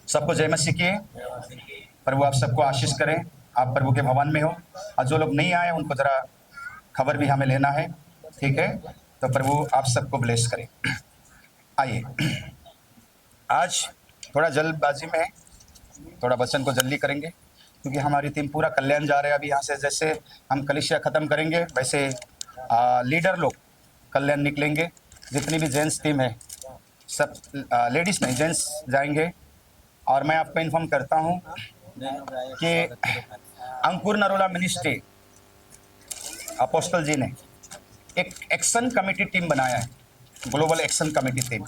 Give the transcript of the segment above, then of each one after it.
सबको जय मसीह की। प्रभु आप सबको आशीष करें। आप प्रभु के भवन में हो, और जो लोग नहीं आए उनको जरा खबर भी हमें लेना है, ठीक है? तो प्रभु आप सबको ब्लेस करें। आइए, आज थोड़ा जल्दबाजी में है, थोड़ा वचन को जल्दी करेंगे क्योंकि हमारी टीम पूरा कल्याण जा रहा है। अभी यहाँ से जैसे हम कलिसिया ख़त्म करेंगे वैसे लीडर लोग कल्याण निकलेंगे। जितनी भी जेंट्स टीम है सब, लेडीज़ नहीं जेंट्स जाएंगे। और मैं आपको इन्फॉर्म करता हूँ कि अंकुर नरोला मिनिस्ट्री अपोस्टल जी ने एक एक्शन कमेटी टीम बनाया है, ग्लोबल एक्शन कमेटी टीम।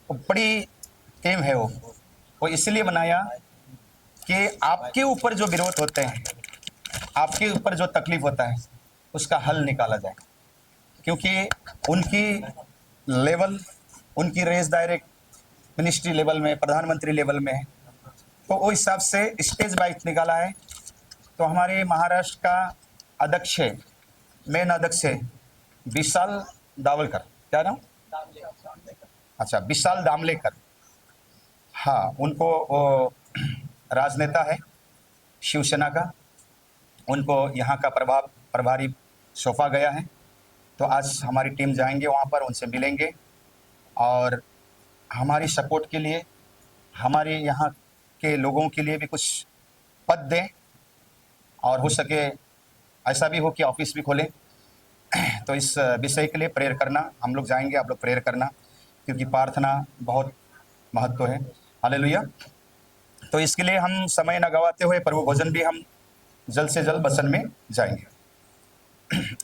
वो बड़ी टीम है। वो इसलिए बनाया कि आपके ऊपर जो विरोध होते हैं, आपके ऊपर जो तकलीफ होता है, उसका हल निकाला जाए। क्योंकि उनकी लेवल, उनकी रेस डायरेक्ट मिनिस्ट्री लेवल में, प्रधानमंत्री लेवल में है, तो वो हिसाब से स्टेज बाइट निकाला है। तो हमारे महाराष्ट्र का अध्यक्ष है, मेन अध्यक्ष है विशाल दावलकर, क्या नाम? अच्छा, विशाल दामलेकर। हाँ, उनको वो राजनेता है शिवसेना का, उनको यहाँ का प्रभारी सौंपा गया है। तो आज हमारी टीम जाएंगे वहाँ पर, उनसे मिलेंगे और हमारी सपोर्ट के लिए, हमारे यहाँ के लोगों के लिए भी कुछ पद दें, और हो सके ऐसा भी हो कि ऑफिस भी खोलें। तो इस विषय के लिए प्रेयर करना, हम लोग जाएंगे, आप लोग प्रेयर करना, क्योंकि प्रार्थना बहुत महत्व है। हालेलुया। तो इसके लिए हम समय न गवाते हुए प्रभु भोजन भी हम जल्द से जल्द वचन में जाएंगे।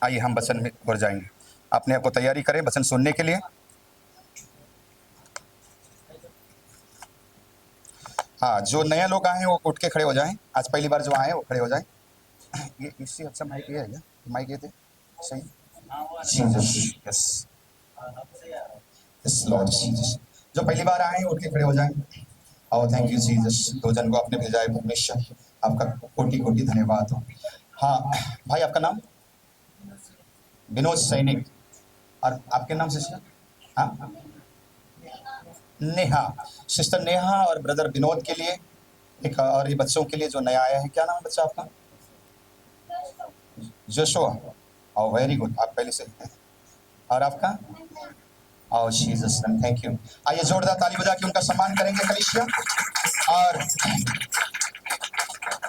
आइए हम वचन में और जाएंगे। अपने आप को तैयारी करें वचन सुनने के लिए। हाँ, जो नए लोग आए हैं वो उठ के खड़े हो जाएं। आज पहली बार जो आए हैं वो खड़े हो जाएं। ये इससे अच्छा माइक ये है क्या? माइक ये थे सही। Jesus, yes yes Lord Jesus. जो पहली बार आए हैं उठ के खड़े हो जाएं। और थैंक यू जीसस, दो जन को आपने भेजा है परमेश्वर, आपका कोटि कोटि धन्यवाद हो। हाँ भाई, आपका नाम? विनोद सैनिक। और आपके नाम सिस्टर? हाँ, नेहा। सिस्टर नेहा और ब्रदर विनोद के लिए एक, और ये बच्चों के लिए जो नया आया है, क्या नाम है बच्चा आपका? जोशुआ। और वेरी गुड, आप पहले से हैं। और आपका? और जीसस नेम, थैंक यू। आइए जोरदार ताली बजा के उनका सम्मान करेंगे कलिसिया। और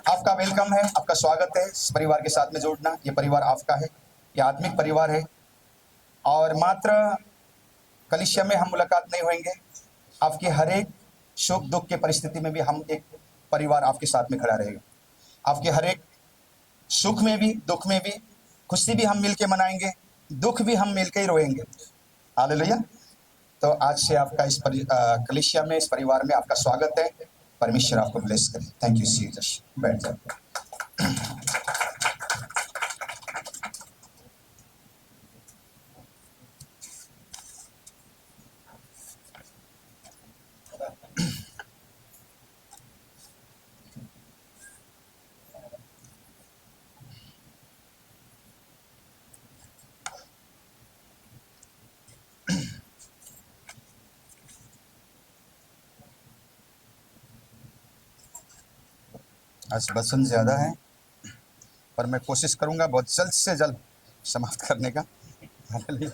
आपका वेलकम है, आपका स्वागत है इस परिवार के साथ में जोड़ना। ये परिवार आपका है, ये आत्मिक परिवार है। और मात्र कलिसिया में हम मुलाकात नहीं होंगे, आपके हर एक सुख दुख के परिस्थिति में भी हम एक परिवार आपके साथ में खड़ा रहेगा। आपके हर एक सुख में भी, दुख में भी, खुशी भी हम मिलके मनाएंगे, दुख भी हम मिलके ही रोएंगे। हालेलुया। तो आज से आपका इस कलिसिया में, इस परिवार में आपका स्वागत है। परमेश्वर आपको ब्लेस करे। Thank you Jesus. बैठ जाओ। आज वचन ज़्यादा है, पर मैं कोशिश करूंगा बहुत जल्द से जल्द समाप्त करने का। हालेलुया।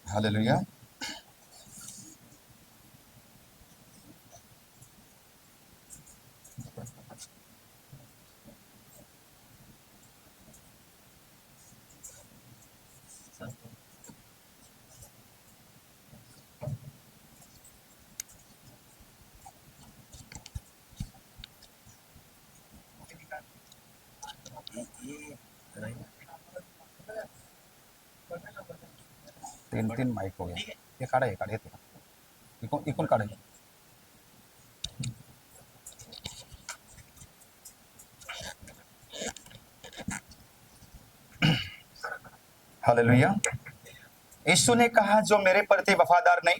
हालेलुया। तीन तीन माइक हो गया। ये काढा, ये काढा, इकून काढा। हालेलुया। यीशु ने कहा जो मेरे प्रति वफादार नहीं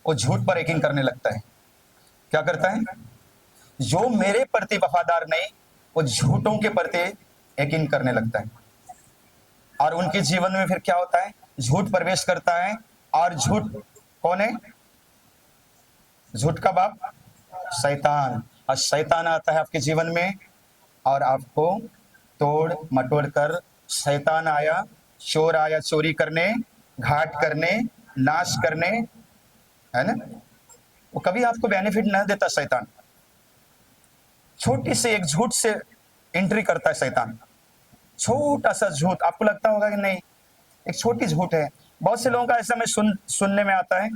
वो झूठ पर यकीन करने लगता है। क्या करता है? जो मेरे प्रति वफादार नहीं वो झूठों के प्रति यकीन करने लगता है, और उनके जीवन में फिर क्या होता है? झूठ प्रवेश करता है। और झूठ कौन है? झूठ का बाप शैतान। और शैतान आता है आपके जीवन में और आपको तोड़ मटोड़ कर, शैतान आया, चोर आया चोरी करने, घाट करने, नाश करने, है ना? वो कभी आपको बेनिफिट न देता शैतान। छोटी से एक झूठ से एंट्री करता है शैतान। छोटा सा झूठ, आपको लगता होगा कि नहीं एक छोटी झूठ है। बहुत से लोगों का ऐसा में सुनने में आता है,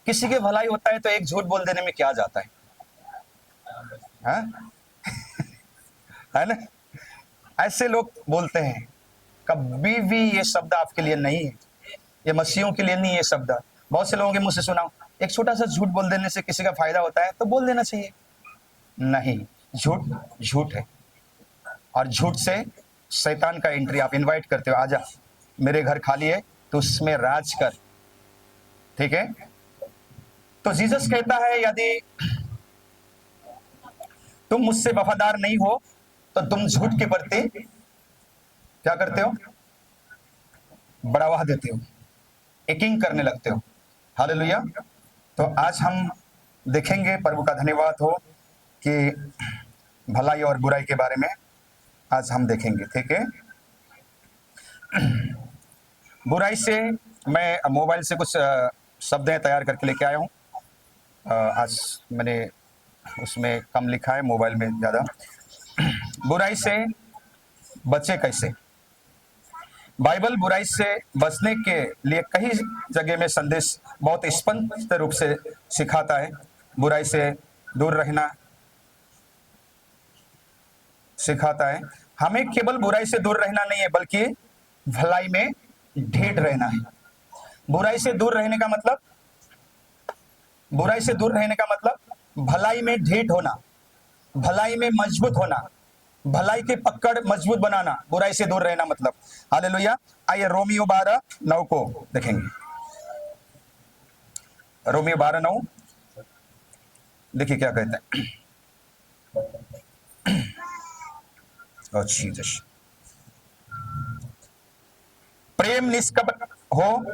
किसी की भलाई होता है तो एक झूठ बोल देने में क्या जाता है, हाँ? है ना? ऐसे लोग बोलते हैं। कभी भी ये शब्द आपके लिए नहीं है, ये मसीहों के लिए नहीं है शब्द। बहुत से लोगों के मुंह से सुना, एक छोटा सा झूठ बोल देने से किसी का फायदा होता है तो बोल देना चाहिए। नहीं, झूठ झूठ है, और झूठ से शैतान का एंट्री। आप इनवाइट करते हो, आजा मेरे घर खाली है तो उसमें राज कर, ठीक है? तो जीसस कहता है यदि तुम मुझसे वफादार नहीं हो तो तुम झूठ के प्रति क्या करते हो? बढ़ावा देते हो, यकीन करने लगते हो। हालेलुया। तो आज हम देखेंगे, प्रभु का धन्यवाद हो कि भलाई और बुराई के बारे में आज हम देखेंगे, ठीक है? बुराई से मैं मोबाइल से कुछ शब्दें तैयार करके लेके आया हूँ। आज मैंने उसमें कम लिखा है, मोबाइल में ज़्यादा। बुराई से बचे कैसे? बाइबल बुराई से बचने के लिए कई जगह में संदेश बहुत स्पष्ट रूप से सिखाता है। बुराई से दूर रहना सिखाता है। हमें केवल बुराई से दूर रहना नहीं है बल्कि भलाई में ढीठ रहना है। बुराई से दूर रहने का मतलब, बुराई से दूर रहने का मतलब भलाई में ढीठ होना, भलाई में मजबूत होना, भलाई की पकड़ मजबूत बनाना, बुराई से दूर रहना मतलब। हालेलुया। आइए रोमियो 12:9 को देखेंगे। रोमियो 12:9 देखिए क्या कहते हैं। प्रेम निष्कपट हो,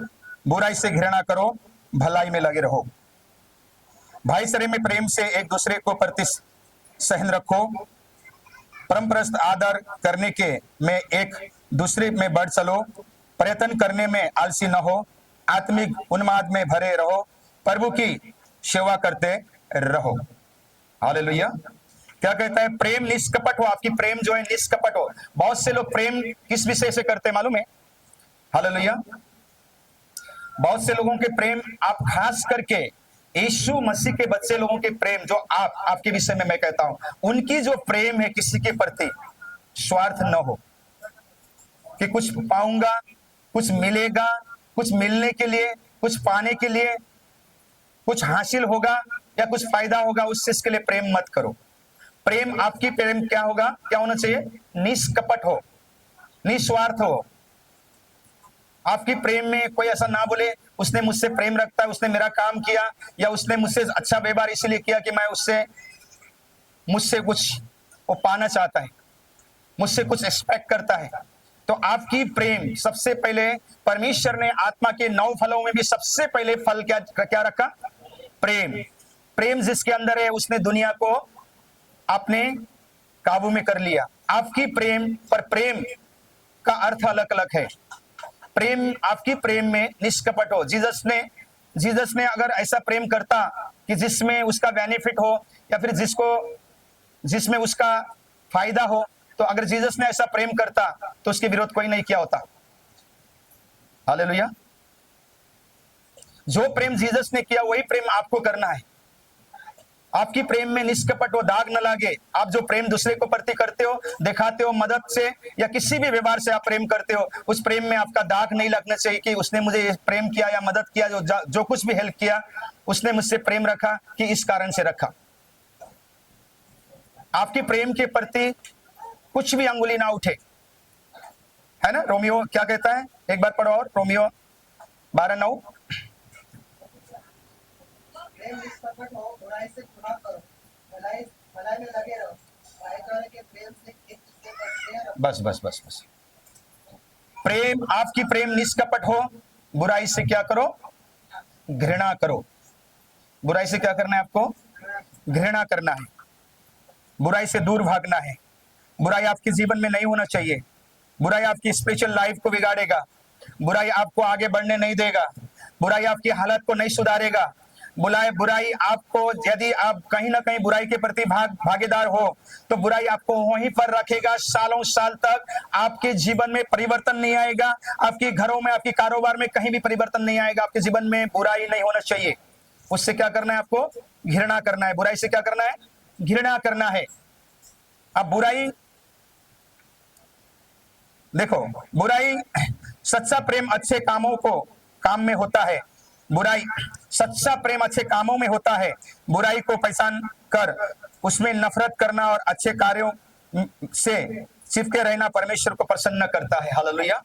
बुराई से घृणा करो, भलाई में लगे रहो। भाईचारे में प्रेम से एक दूसरे को प्रति सहन रखो। परमप्रस्त आदर करने के में एक दूसरे में बढ़ चलो। प्रयत्न करने में आलसी न हो, आत्मिक उन्माद में भरे रहो, प्रभु की सेवा करते रहो। हालेलुया। क्या कहता है? प्रेम निष्कपट हो। आपकी प्रेम जो है निष्कपट हो। बहुत से लोग प्रेम किस विषय से करते हैं मालूम है? हालेलुया। बहुत से लोगों के प्रेम, आप खास करके यीशु मसीह के बच्चे लोगों के प्रेम, जो आपके विषय में मैं कहता हूं, उनकी जो प्रेम है किसी के प्रति स्वार्थ न हो कि कुछ पाऊंगा, कुछ मिलेगा, कुछ मिलने के लिए, कुछ पाने के लिए, कुछ हासिल होगा या कुछ फायदा होगा, उस चीज के लिए प्रेम मत करो। प्रेम, आपकी प्रेम क्या होगा, क्या होना चाहिए? निष्कपट हो, निस्वार्थ हो। आपकी प्रेम में कोई ऐसा ना बोले उसने मुझसे प्रेम रखता है, उसने मेरा काम किया, या उसने मुझसे अच्छा व्यवहार इसलिए किया कि मैं मुझसे कुछ वो पाना चाहता है, मुझसे कुछ एक्सपेक्ट करता है। तो आपकी प्रेम सबसे पहले, परमेश्वर ने आत्मा के 9 फलों में भी सबसे पहले फल क्या रखा? प्रेम। प्रेम जिसके अंदर है उसने दुनिया को अपने काबू में कर लिया। आपकी प्रेम पर, प्रेम का अर्थ अलग अलग है। प्रेम, आपकी प्रेम में निष्कपट हो। जीसस ने अगर ऐसा प्रेम करता कि जिसमें उसका बेनिफिट हो या फिर जिसमें उसका फायदा हो, तो अगर जीसस ने ऐसा प्रेम करता तो उसके विरोध कोई नहीं किया होता। हालेलुया। जो प्रेम जीसस ने किया वही प्रेम आपको करना है। आपकी प्रेम में निष्कपट हो, दाग न लागे। आप जो प्रेम दूसरे को प्रति करते हो, दिखाते हो, मदद से या किसी भी व्यवहार से आप प्रेम करते हो, उस प्रेम में आपका दाग नहीं लगना चाहिए कि उसने मुझे प्रेम किया या मदद किया, जो कुछ भी हेल्प किया उसने मुझसे प्रेम रखा कि इस कारण से रखा। आपकी प्रेम के प्रति कुछ भी अंगुली ना उठे। है ना। रोमियो क्या कहता है, एक बार पढ़ो और, रोमियो 12:9। प्रेम निष्कपट हो, बुराई से घृणा करो, भलाई भलाई में लगे रहो, भाईचारे के प्रेम से एक दूसरे का स्नेह रखो। बस बस बस बस, प्रेम, आपकी प्रेम निष्कपट हो, बुराई से क्या करो, घृणा करो। बुराई से क्या करना है आपको, घृणा करना है, बुराई से दूर भागना है। बुराई आपके जीवन में नहीं होना चाहिए। बुराई आपकी स्पिरिचुअल लाइफ को बिगाड़ेगा, बुराई आपको आगे बढ़ने नहीं देगा, बुराई आपकी हालत को नहीं सुधारेगा। बुराई आपको, यदि आप कहीं ना कहीं बुराई के प्रति भागीदार हो तो बुराई आपको वहीं पर रखेगा सालों साल तक। आपके जीवन में परिवर्तन नहीं आएगा, आपके घरों में, आपके कारोबार में कहीं भी परिवर्तन नहीं आएगा। आपके जीवन में बुराई नहीं होना चाहिए। उससे क्या करना है आपको, घृणा करना है। बुराई से क्या करना है, घृणा करना है। अब बुराई देखो, बुराई, सच्चा प्रेम अच्छे कामों को काम में होता है। बुराई, सच्चा प्रेम अच्छे कामों में होता है। बुराई को पहचान कर उसमें नफरत करना और अच्छे कार्यों से चिपके रहना परमेश्वर को प्रसन्न करता है। हालेलुया।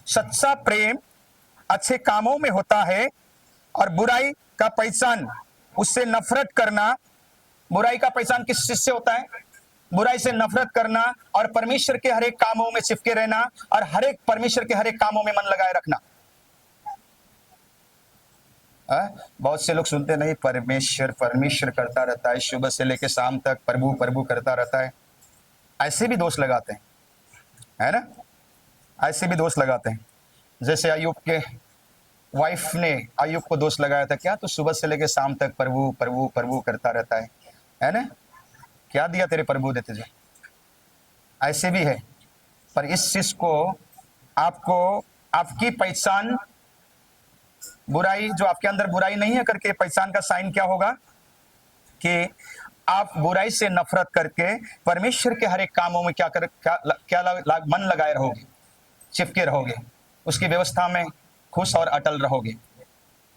सच्चा प्रेम अच्छे कामों में होता है और बुराई का पहचान, उससे नफरत करना। बुराई का पहचान किस चीज से होता है, बुराई से नफरत करना और परमेश्वर के हर एक कामों में चिपके रहना और परमेश्वर के हर एक कामों में मन लगाए रखना। बहुत से लोग सुनते नहीं, परमेश्वर परमेश्वर करता रहता है, सुबह से लेकर शाम तक प्रभु प्रभु करता रहता है। ऐसे भी दोष लगाते हैं, है ना, ऐसे भी दोष लगाते हैं। जैसे अय्यूब के वाइफ ने अय्यूब को दोष लगाया था, क्या तू सुबह से लेकर शाम तक प्रभु प्रभु प्रभु करता रहता है ना, क्या दिया तेरे प्रभु ने तुझे। ऐसे भी है, पर इस चीज को आपको, आपकी पहचान, बुराई जो आपके अंदर बुराई नहीं है करके पहचान का साइन क्या होगा कि आप बुराई से नफरत करके परमेश्वर के हर एक कामों में मन लगाए रहोगे, चिपके रहोगे, उसकी व्यवस्था में खुश और अटल रहोगे।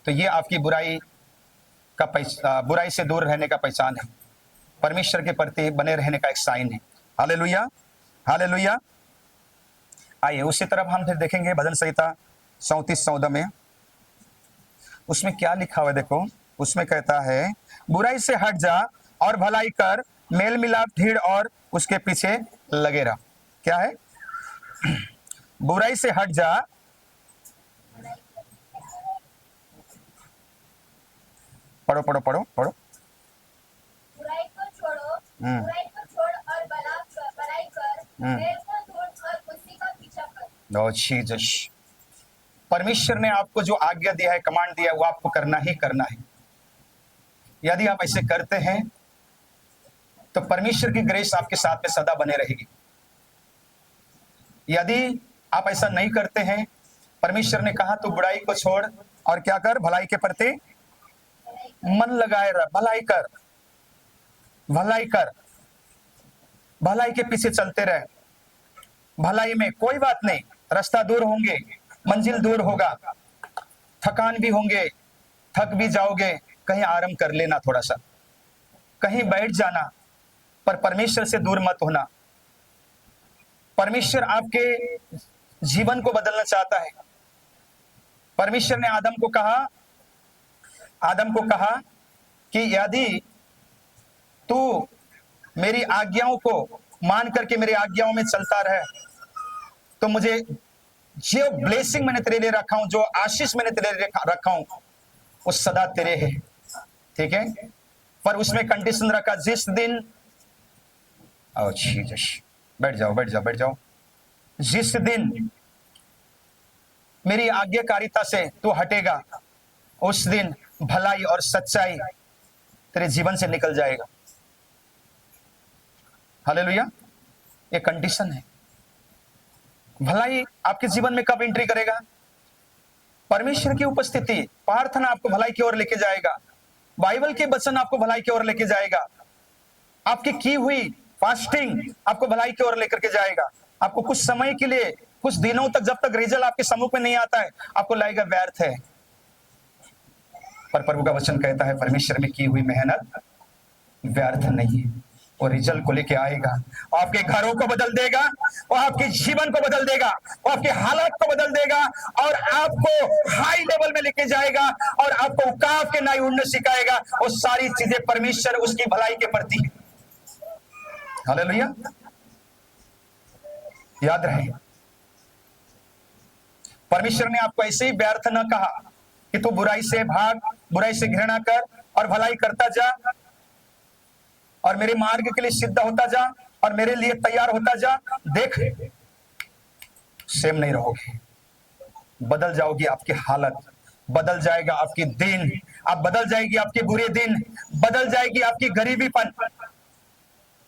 तो ये आपकी बुराई से दूर रहने का पहचान है, परमेश्वर के प्रति बने रहने का एक साइन है। Hallelujah, hallelujah. आइए उसी तरफ हम फिर देखेंगे भजन संहिता 34:14 में। उसमें क्या लिखा हुआ है देखो, उसमें कहता है, बुराई से हट जा और भलाई कर, मेल मिलाप ढीड़ और उसके पीछे लगे रह। क्या है, बुराई से हट जा, पढ़ो पढ़ो पढ़ो पढ़ो। बुराई को छोड़ो, बुराई को छोड़ और भलाई कर, मेल को ढूंढ और उसी का पीछा कर। नो जीसस, परमेश्वर ने आपको जो आज्ञा दिया है, कमांड दिया है, वो आपको करना ही करना है। यदि आप ऐसे करते हैं तो परमेश्वर की ग्रेस आपके साथ में सदा बने रहेगी। यदि आप ऐसा नहीं करते हैं, परमेश्वर ने कहा तो बुराई को छोड़ और क्या कर, भलाई के प्रति मन लगाए रह, भलाई कर, भलाई कर, भलाई के पीछे चलते रहे। भलाई में कोई बात नहीं, रास्ता दूर होंगे, मंजिल दूर होगा, थकान भी होंगे, थक भी जाओगे, कहीं आराम कर लेना, थोड़ा सा कहीं बैठ जाना, पर परमेश्वर से दूर मत होना। परमेश्वर आपके जीवन को बदलना चाहता है। परमेश्वर ने आदम को कहा कि यदि तू मेरी आज्ञाओं को मान करके मेरी आज्ञाओं में चलता रहे तो मुझे जो ब्लेसिंग मैंने तेरे लिए रखा हूं, जो आशीष मैंने तेरे लिए रखा हूं, वो सदा तेरे है। ठीक है, पर उसमें कंडीशन रखा, जिस दिन, बैठ जाओ बैठ जाओ बैठ जाओ, जिस दिन मेरी आज्ञाकारिता से तू हटेगा, उस दिन भलाई और सच्चाई तेरे जीवन से निकल जाएगा। हालेलुया, ये कंडीशन है। भलाई आपके जीवन में कब एंट्री करेगा, परमेश्वर की उपस्थिति, प्रार्थना आपको भलाई की ओर लेके जाएगा, बाइबल के वचन आपको भलाई की ओर लेके जाएगा, आपकी की हुई फास्टिंग आपको भलाई की ओर लेकर के जाएगा। आपको कुछ समय के लिए, कुछ दिनों तक, जब तक रिजल्ट आपके सम्मुख में नहीं आता है, आपको लगेगा व्यर्थ है, पर प्रभु का वचन कहता है परमेश्वर में की हुई मेहनत व्यर्थ नहीं है। वो रिजल्ट को लेके आएगा, वो आपके घरों को बदल देगा, वो आपके जीवन को बदल देगा, वो आपके हालत को बदल देगा और आपको हाई लेवल में लेके जाएगा और आपको उकाब के नाई उड़ना सिखाएगा। वो सारी चीजें परमेश्वर उसकी भलाई के प्रति है। हालेलुया। याद रहे, परमेश्वर ने आपको ऐसे ही व्यर्थ न कहा कि तू बुराई से भाग, बुराई से घृणा कर और भलाई करता जा और मेरे मार्ग के लिए सिद्ध होता जा और मेरे लिए तैयार होता जा। देख, सेम नहीं रहोगे, बदल जाओगी, आपकी हालत बदल जाएगा, आपकी दिन आप बदल जाएगी, आपके बुरे दिन बदल जाएगी, आपकी गरीबीपन।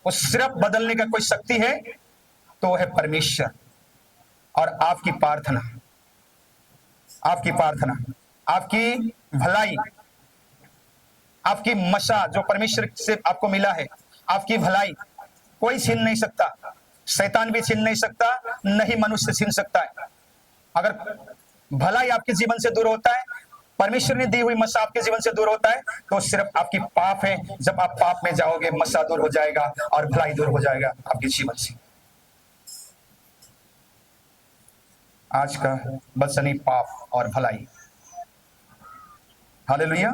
वो सिर्फ बदलने का कोई शक्ति है तो है परमेश्वर और आपकी प्रार्थना, आपकी प्रार्थना, आपकी भलाई, आपकी मशा जो परमेश्वर से आपको मिला है, आपकी भलाई कोई छीन नहीं सकता, शैतान भी छीन नहीं सकता, नहीं मनुष्य छीन सकता है। अगर भलाई आपके जीवन से दूर होता है, परमेश्वर ने दी हुई मशा आपके जीवन से दूर होता है, तो सिर्फ आपकी पाप है। जब आप पाप में जाओगे, मशा दूर हो जाएगा और भलाई दूर हो जाएगा आपके जीवन से। आज का बचनी पाप और भलाई। हालेलुया।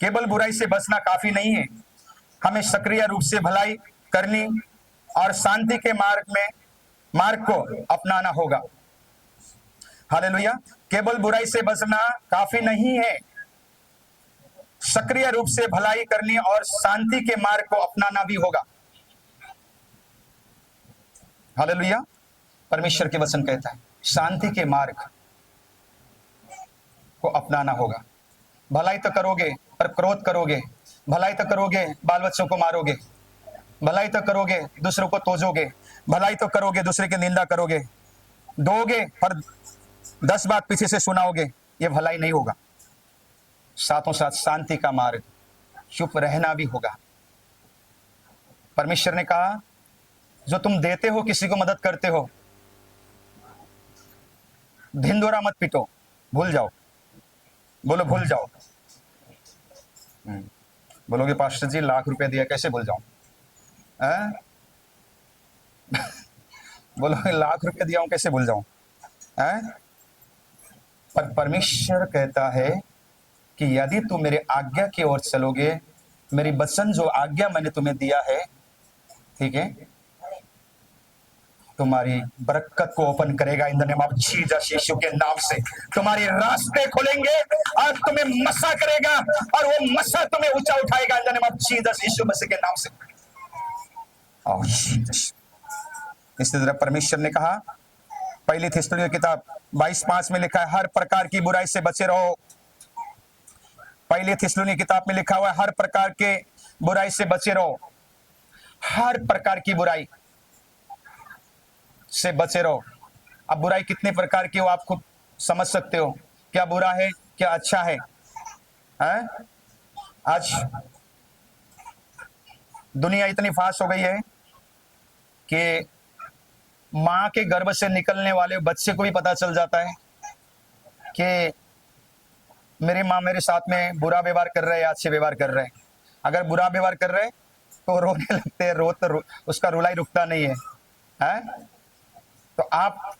केवल बुराई से बचना काफी नहीं है, हमें सक्रिय रूप से भलाई करनी और शांति के मार्ग को अपनाना होगा। हालेलुया। केवल बुराई से बचना काफी नहीं है, सक्रिय रूप से भलाई करनी और शांति के मार्ग को अपनाना भी होगा। हालेलुया। परमेश्वर के वचन कहता है शांति के मार्ग को अपनाना होगा। भलाई तो करोगे पर क्रोध करोगे, भलाई तो करोगे बाल बच्चों को मारोगे, भलाई तो करोगे दूसरों को तोजोगे, भलाई तो करोगे दूसरे की निंदा करोगे, दोगे पर 10 बात पीछे से सुनाओगे, ये भलाई नहीं होगा। साथों साथ शांति का मार्ग, चुप रहना भी होगा। परमेश्वर ने कहा जो तुम देते हो, किसी को मदद करते हो, धिंदोरा मत पीटो, भूल जाओ। बोलो भूल जाओ। बोलोगे पास्टर जी लाख रुपया दिया कैसे भूल जाऊं? बोलोगे लाख रुपया दिया हूं कैसे भूल जाऊं? पर परमेश्वर कहता है कि यदि तुम मेरे आज्ञा की ओर चलोगे, मेरी वचन जो आज्ञा मैंने तुम्हें दिया है, ठीक है, तुम्हारी बरकत को ओपन करेगा in the name of Jesus. यीशु के नाम से तुम्हारे रास्ते खोलेंगे और तुम्हें मसा करेगा और वो मसा तुम्हें ऊंचा उठाएगा in the name of Jesus. यीशु मसीह के नाम से। इसी तरह परमेश्वर ने कहा, पहली थिस्सलुनी की किताब 22:5 में लिखा है, हर प्रकार की बुराई से बचे रहो। पहली थिस्सलुनी की किताब में लिखा हुआ है, हर प्रकार के बुराई से बचे रहो। हर प्रकार की बुराई से बचे रहो। अब बुराई कितने प्रकार की हो आप खुद समझ सकते हो, क्या बुरा है क्या अच्छा है, आज दुनिया इतनी फास्ट हो गई है कि मां के गर्भ से निकलने वाले बच्चे को भी पता चल जाता है कि मेरी मां मेरे साथ में बुरा व्यवहार कर रहे हैं, अच्छे व्यवहार कर रहे हैं। अगर बुरा व्यवहार कर रहे हैं तो रोने लगते हैं, उसका रुलाई रुकता नहीं है। तो आप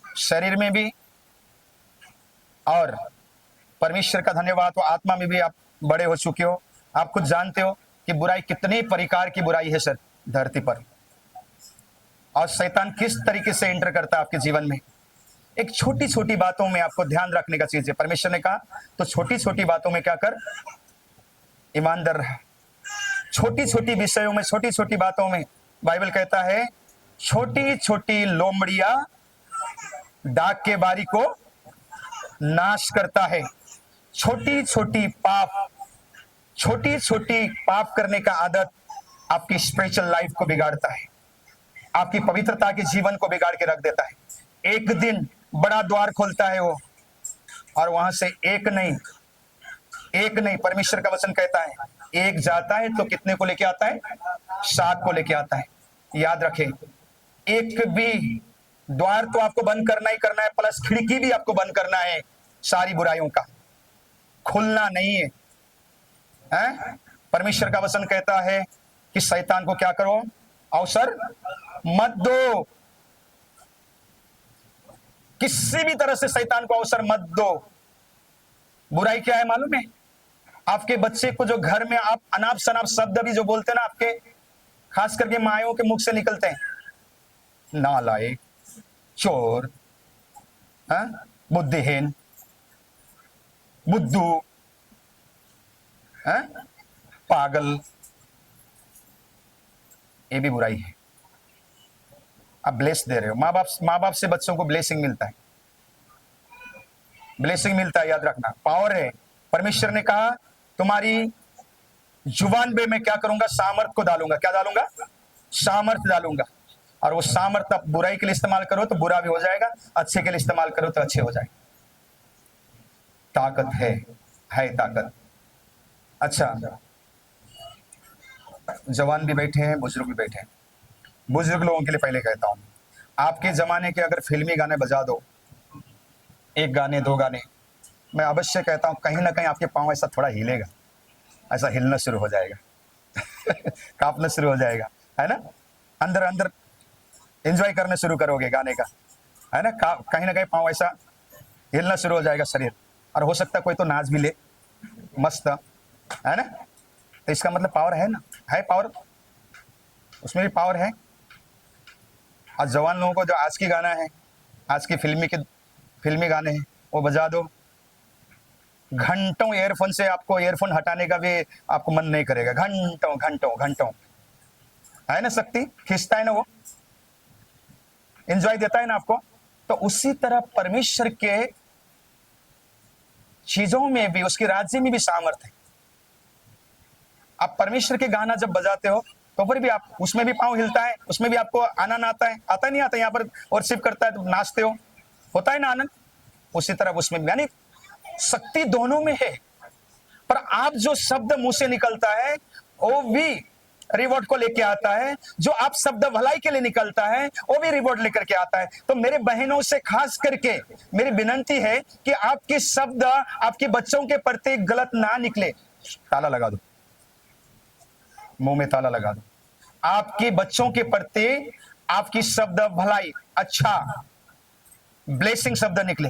शरीर में भी और परमेश्वर का धन्यवाद, तो आत्मा में भी आप बड़े हो चुके हो। आप खुद जानते हो कि बुराई कितनी प्रकार की बुराई है सर धरती पर, और शैतान किस तरीके से एंटर करता है आपके जीवन में। एक छोटी छोटी बातों में आपको ध्यान रखने का चीज है। परमेश्वर ने कहा तो छोटी छोटी बातों में क्या कर, ईमानदार रह। छोटी छोटी विषयों में, छोटी छोटी बातों में बाइबल कहता है छोटी छोटी लोमड़िया डाक के बारी को नाश करता है। छोटी छोटी पाप करने का आदत आपकी स्पिरिचुअल लाइफ को बिगाड़ता है, आपकी पवित्रता के जीवन को बिगाड़ के रख देता है। एक दिन बड़ा द्वार खोलता है वो, और वहां से एक नहीं, परमेश्वर का वचन कहता है एक जाता है तो कितने को लेके आता है? 7 को लेके आता है। याद रखें, एक भी द्वार तो आपको बंद करना ही करना है, प्लस खिड़की भी आपको बंद करना है सारी बुराइयों का। खुलना नहीं है, हैं? परमेश्वर का वचन कहता है कि शैतान को क्या करो, अवसर मत दो, किसी भी तरह से शैतान को अवसर मत दो। बुराई क्या है मालूम है? आपके बच्चे को जो घर में आप अनाप शनाप शब्द भी जो बोलते हैं ना, आपके खास करके मायों के मुख से निकलते हैं, नालायक, चोर, बुद्धिहीन, बुद्धू, पागल, ये भी बुराई है। आप ब्लेस दे रहे हो, माँ बाप से बच्चों को ब्लेसिंग मिलता है, ब्लेसिंग मिलता है, याद रखना, पावर है। परमेश्वर ने कहा तुम्हारी जुबान पे मैं क्या करूंगा, सामर्थ को डालूंगा। क्या डालूंगा? सामर्थ डालूंगा। और वो सामर्थ आप बुराई के लिए इस्तेमाल करो तो बुरा भी हो जाएगा, अच्छे के लिए इस्तेमाल करो तो अच्छे हो जाएगा। ताकत है ताकत। अच्छा, जवान भी बैठे हैं, बुजुर्ग भी बैठे हैं। बुजुर्ग लोगों के लिए पहले कहता हूं, आपके जमाने के अगर फिल्मी गाने बजा दो, एक गाने दो गाने, मैं अवश्य कहता हूं कहीं ना कहीं आपके पांव ऐसा थोड़ा हिलेगा, ऐसा हिलना शुरू हो जाएगा कांपना शुरू हो जाएगा, है ना? अंदर अंदर एंजॉय करना शुरू करोगे गाने का, है ना? कहीं ना कहीं पांव ऐसा हिलना शुरू हो जाएगा शरीर, और हो सकता है कोई तो नाच भी ले, मस्त, है ना? तो इसका मतलब पावर है ना, है पावर, उसमें भी पावर है। और जवान लोगों को जो आज की गाना है, आज की फिल्मी गाने हैं, वो बजा दो, घंटों ईयरफोन से आपको ईयरफोन हटाने का भी आपको मन नहीं करेगा, घंटों घंटों घंटों, है ना? शक्ति खींचता है ना, वो एंजॉय देता है ना आपको। तो उसी तरह परमेश्वर के चीजों में भी, उसके राज्य में भी सामर्थ है। आप परमेश्वर के गाना जब बजाते हो तो फिर भी आप उसमें भी पांव हिलता है, उसमें भी आपको आनंद आता है, आता नहीं आता? यहाँ पर वर्शिप करता है तो नाचते हो, होता है ना आनंद? उसी तरह उसमें भी, यानी शक्ति दोनों में है। पर आप जो शब्द मुंह से निकलता है वो भी रिवॉर्ड को लेके आता है, जो आप शब्द भलाई के लिए निकलता है वो भी रिवॉर्ड लेकर के आता है। तो मेरे बहनों से खास करके मेरी विनती है कि आपके शब्द आपके बच्चों के प्रति गलत ना निकले। ताला लगा दो, मुंह में ताला लगा दो। आपके बच्चों के प्रति आपकी शब्द भलाई, अच्छा, ब्लेसिंग शब्द निकले।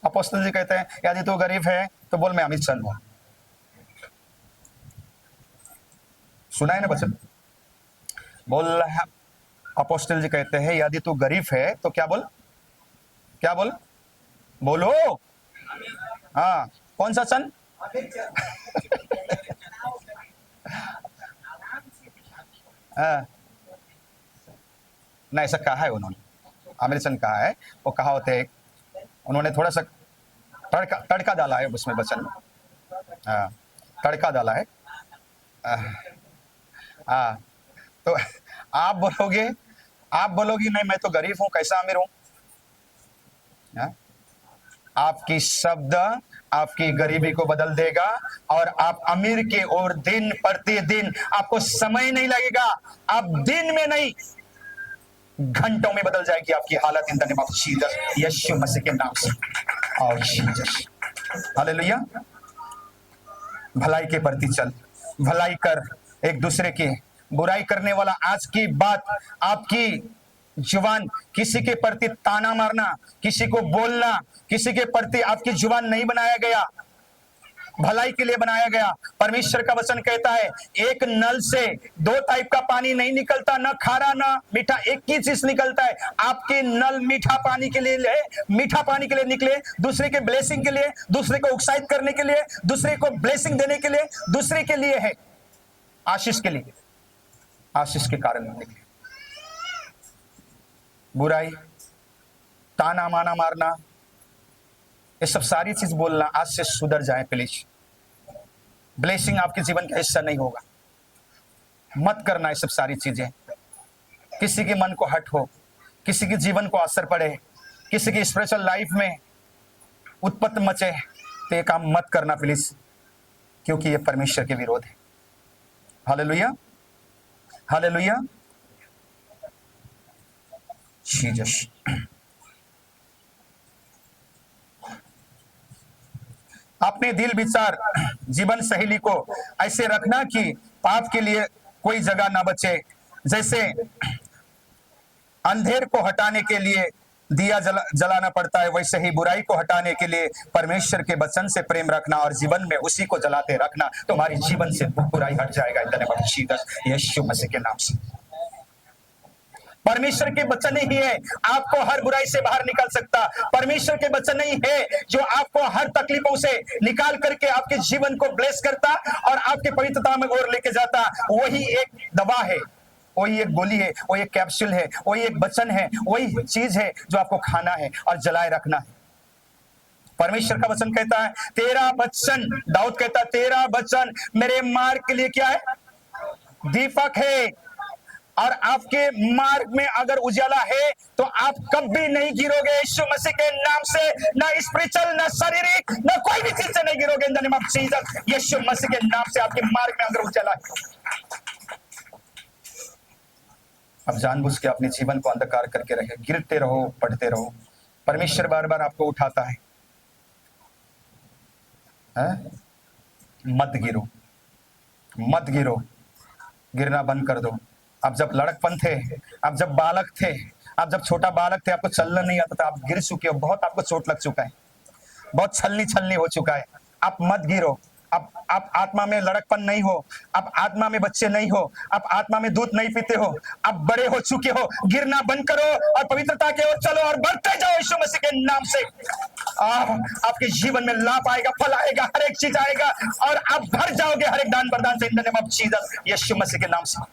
अपोस्तल जी कहते हैं यदि तू गरीब है तो बोल मैं अमित सन हूं। सुना है ना वचन? बोल रहा है, अपोस्तल जी कहते हैं यदि तू गरीब है तो क्या बोल, क्या बोल, बोलो। हाँ, कौन सा सन? नहीं, ऐसा कहा है उन्होंने, अमेरिकन कहा है, वो कहा होते हैं, उन्होंने थोड़ा सा तड़का डाला है उसमें वचन में। हाँ, तड़का डाला है। हाँ, तो आप बोलोगे, आप बोलोगी नहीं मैं तो गरीब हूं, कैसा अमीर हूं? आपकी शब्द आपकी गरीबी को बदल देगा, और आप अमीर के और दिन प्रतिदिन आपको समय नहीं लगेगा, आप दिन में नहीं घंटों में बदल जाएगी आपकी हालत, in the name of Jesus, यीशु मसीह के नाम से। और जीसस, हालेलुया। भलाई के प्रति चल, भलाई कर एक दूसरे की, बुराई करने वाला आज की बात, आपकी जुबान किसी के प्रति ताना मारना, किसी को बोलना, किसी के प्रति आपकी जुबान नहीं बनाया गया, भलाई के लिए बनाया गया। परमेश्वर का वचन कहता है एक नल से दो टाइप का पानी नहीं निकलता, ना खारा ना मीठा, एक ही चीज निकलता है। आपके नल मीठा पानी के लिए, मीठा पानी के लिए निकले, दूसरे के ब्लेसिंग के लिए, दूसरे को उत्साहित करने के लिए, दूसरे को ब्लेसिंग देने के लिए, दूसरे के लिए है, आशीष के लिए, आशीष के कारण निकले। बुराई, ताना माना मारना, ये सब सारी चीज बोलना आज से सुधर जाए प्लीज। ब्लेसिंग आपके जीवन का हिस्सा नहीं होगा, मत करना ये सब सारी चीजें। किसी के मन को हट हो, किसी के जीवन को असर पड़े, किसी की स्पिरिचुअल लाइफ में उत्पत्ति मचे, तो ये काम मत करना प्लीज, क्योंकि ये परमेश्वर के विरोध है। Hallelujah, hallelujah, Jesus. अपने दिल विचार जीवन शैली को ऐसे रखना कि पाप के लिए कोई जगह ना बचे। जैसे अंधेर को हटाने के लिए दिया जलाना पड़ता है, वैसे ही बुराई को हटाने के लिए परमेश्वर के वचन से प्रेम रखना और जीवन में उसी को जलाते रखना, तुम्हारी जीवन से बुराई हट जाएगा। In the name of Jesus, यीशु मसीह के नाम से। परमेश्वर के वचन ही है आपको हर बुराई से बाहर निकाल सकता। परमेश्वर के वचन ही है जो आपको हर तकलीफों से निकाल करके आपके जीवन को ब्लेस करता और आपके पवित्रता में ओर लेके जाता। वही एक दवा है, वही एक गोली है, वही एक कैप्सूल है, वही एक वचन है, वही चीज है जो आपको खाना है और जलाए रखना है। परमेश्वर का वचन कहता है तेरा वचन, दाऊद कहता है तेरा वचन मेरे मार्ग के लिए क्या है, दीपक है। और आपके मार्ग में अगर उजाला है तो आप कभी नहीं गिरोगे यीशु मसीह के नाम से, ना स्पिरिचुअल ना शारीरिक ना कोई भी चीज से नहीं गिरोगे। In the name of Jesus, यीशु मसीह के नाम से आपके मार्ग में अगर उजाला है। अब जानबूझ के अपने जीवन को अंधकार करके रहे, गिरते रहो, पढ़ते रहो। परमेश्वर बार बार आपको उठाता है, मत गिरो, मत गिरो, गिरना बंद कर दो। आप जब लड़कपन थे, आप जब बालक थे, आप जब छोटा बालक थे, आपको चलना नहीं आता था, आप गिर चुके हो, बहुत आपको चोट लग चुका है, बहुत छलनी हो चुका है। आप मत गिरो। आप आत्मा में लड़कपन नहीं हो, आप आत्मा में बच्चे नहीं हो, आप आत्मा में दूध नहीं पीते हो, आप बड़े हो चुके हो। गिरना बंद करो और पवित्रता की ओर चलो और बढ़ते जाओ यीशु मसीह के नाम से। आपके जीवन में लाभ आएगा, फल आएगा, हर एक चीज आएगा और आप भर जाओगे हर एक दान वरदान से। In the name of Jesus, यीशु मसीह के नाम से।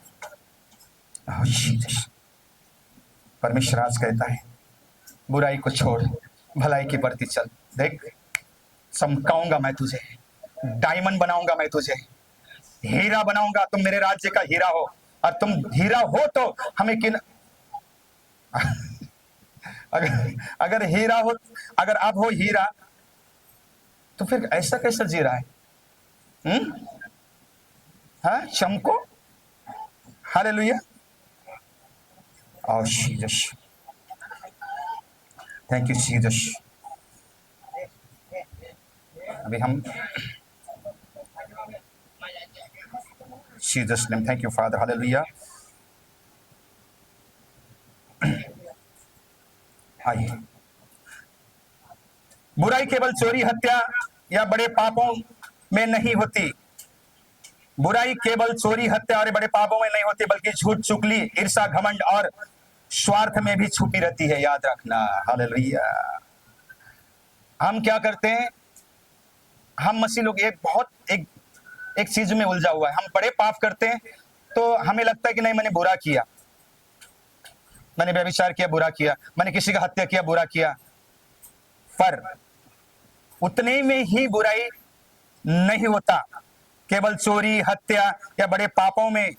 परमेश्वर आज कहता है बुराई को छोड़, भलाई की प्रति चल। देख, चमकाऊंगा मैं तुझे, डायमंड बनाऊंगा मैं तुझे, हीरा बनाऊंगा। तुम मेरे राज्य का हीरा हो और तुम हीरा हो तो हमें किन अगर हीरा हो, अगर आप हो हीरा तो फिर ऐसा कैसा जी रहा है? हाँ, चमको। Hallelujah. Oh, Jesus. Thank you, Jesus. अभी हम Jesus name, thank you, Father. Hallelujah. आइए, बुराई केवल चोरी, हत्या या बड़े पापों में नहीं होती। बुराई केवल चोरी, हत्या और बड़े पापों में नहीं होती, बल्कि झूठ, चुगली, ईर्ष्या, घमंड और स्वार्थ में भी छुपी रहती है। याद रखना। हालेलुया। हम क्या करते हैं, हम मसीह लोग एक चीज में उलझा हुआ है। हम बड़े पाप करते हैं तो हमें लगता है कि नहीं, मैंने बुरा किया, मैंने व्यभिचार किया, बुरा किया, मैंने किसी का हत्या किया, बुरा किया। पर उतने में ही बुराई नहीं होता। केवल चोरी, हत्या या बड़े पापों में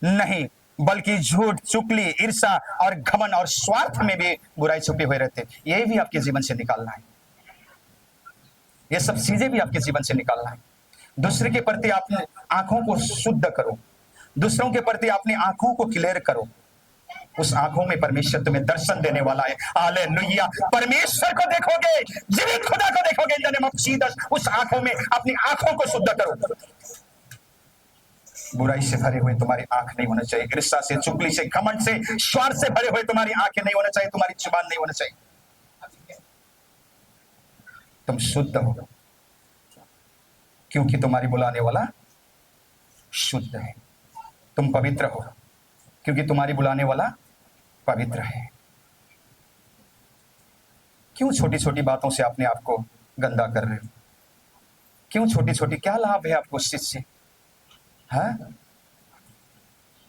नहीं, बल्कि झूठ, चुगली, ईर्ष्या और घमंड और स्वार्थ में भी बुराई छुपी हुई रहते। ये भी आपके जीवन से निकालना है। ये सब चीजें भी आपके जीवन से निकालना है। दूसरे के प्रति अपने आंखों को शुद्ध करो, दूसरों के प्रति अपनी आंखों को क्लियर करो। उस आंखों में परमेश्वर तुम्हें दर्शन देने वाला है। हालेलुया। परमेश्वर को देखोगे, जीवित खुदा को देखोगे। इन द नेम ऑफ जीसस, उस आंखों में अपनी आंखों को शुद्ध करो। बुराई से भरे हुए तुम्हारी आंख नहीं होना चाहिए, ईर्ष्या से, चुगली से, घमंड से, स्वार्थ से भरे हुए तुम्हारी आंखें नहीं होना चाहिए, तुम्हारी जुबान नहीं होना चाहिए। तुम शुद्ध हो क्योंकि तुम्हारी बुलाने वाला शुद्ध है। तुम पवित्र हो क्योंकि तुम्हारी बुलाने वाला पवित्र है। क्यों छोटी छोटी बातों से अपने आप को गंदा कर रहे हो? क्यों छोटी छोटी? क्या लाभ है आपको उस चीज से? हाँ,